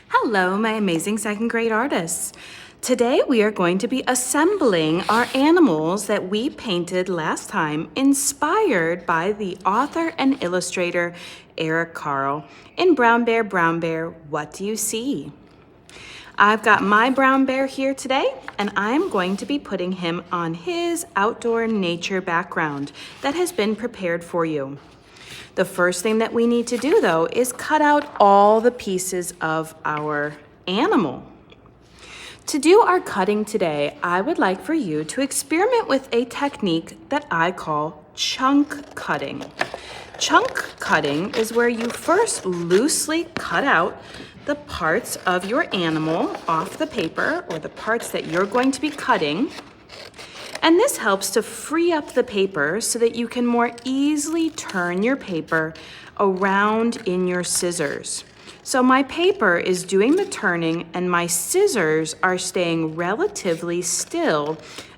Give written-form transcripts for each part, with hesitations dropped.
Hello, my amazing second grade artists. Today we are going to be assembling our animals that we painted last time, inspired by the author and illustrator Carle. In Brown Bear, What Do You See? I've got my brown bear here today, and I'm going to be putting him on his outdoor nature background that has been prepared for you. The first thing that we need to do, though, is cut out all the pieces of our animal. To do our cutting today, I would like for you to experiment with a technique that I call chunk cutting. Chunk cutting is where you first loosely cut out the parts of your animal off the paper, or the parts that you're going to be cutting. And this helps to free up the paper so that you can more easily turn your paper around in your scissors. So my paper is doing the turning and my scissors are staying relatively still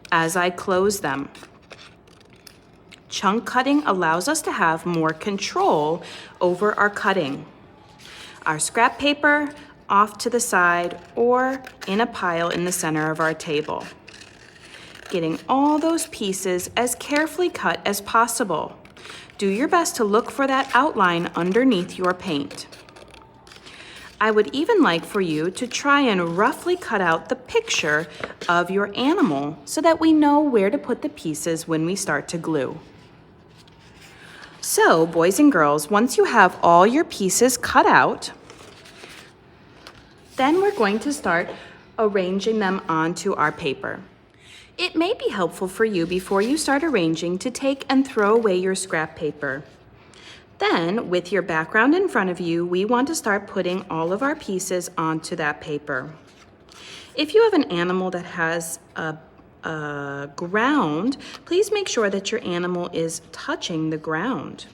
as I close them. Chunk cutting allows us to have more control over our cutting. Our scrap paper off to the side or in a pile in the center of our table. Getting all those pieces as carefully cut as possible. Do your best to look for that outline underneath your paint. I would even like for you to try and roughly cut out the picture of your animal so that we know where to put the pieces when we start to glue. So, boys and girls, once you have all your pieces cut out, then we're going to start arranging them onto our paper. It may be helpful for you before you start arranging to take and throw away your scrap paper. Then, with your background in front of you, we want to start putting all of our pieces onto that paper. If you have an animal that has a ground, please make sure that your animal is touching the ground.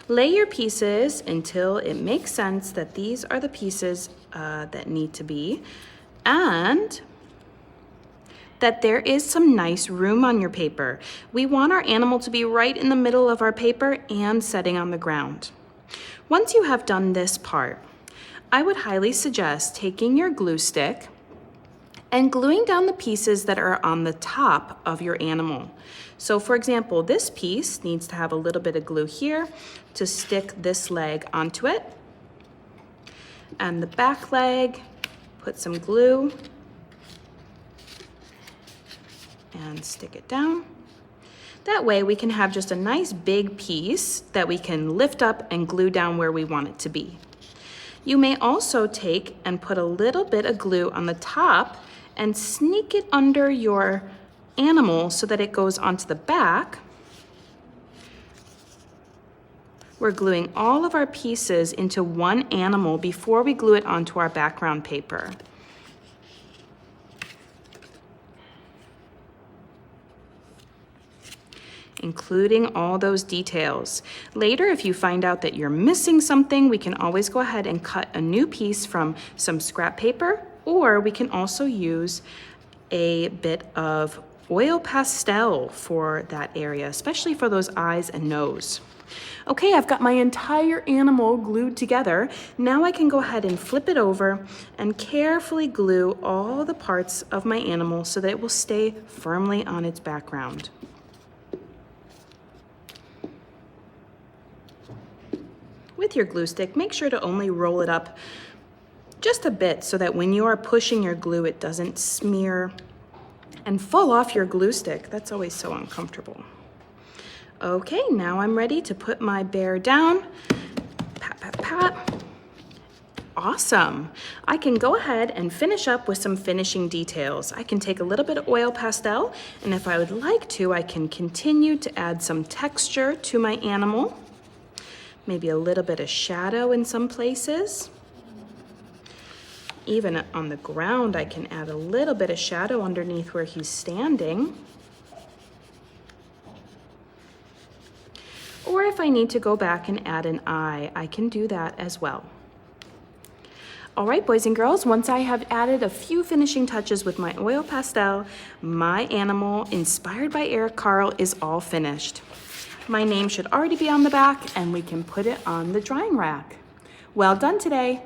Lay your pieces until it makes sense that these are the pieces that need to be, and that there is some nice room on your paper. We want our animal to be right in the middle of our paper and setting on the ground. Once you have done this part, I would highly suggest taking your glue stick and gluing down the pieces that are on the top of your animal. So for example, this piece needs to have a little bit of glue here to stick this leg onto it. And the back leg, put some glue and stick it down. That way we can have just a nice big piece that we can lift up and glue down where we want it to be. You may also take and put a little bit of glue on the top and sneak it under your animal so that it goes onto the back. We're gluing all of our pieces into one animal before we glue it onto our background paper. Including all those details. Later, if you find out that you're missing something, we can always go ahead and cut a new piece from some scrap paper, or we can also use a bit of oil pastel for that area, especially for those eyes and nose. Okay, I've got my entire animal glued together. Now I can go ahead and flip it over and carefully glue all the parts of my animal so that it will stay firmly on its background. With your glue stick, make sure to only roll it up just a bit so that when you are pushing your glue, it doesn't smear and fall off your glue stick. That's always so uncomfortable. Okay, now I'm ready to put my bear down. Pat, pat, pat. Awesome. I can go ahead and finish up with some finishing details. I can take a little bit of oil pastel, and if I would like to, I can continue to add some texture to my animal. Maybe a little bit of shadow in some places. Even on the ground, I can add a little bit of shadow underneath where he's standing. Or if I need to go back and add an eye, I can do that as well. All right, boys and girls, once I have added a few finishing touches with my oil pastel, my animal, inspired by Carle, is all finished. My name should already be on the back, and we can put it on the drying rack. Well done today.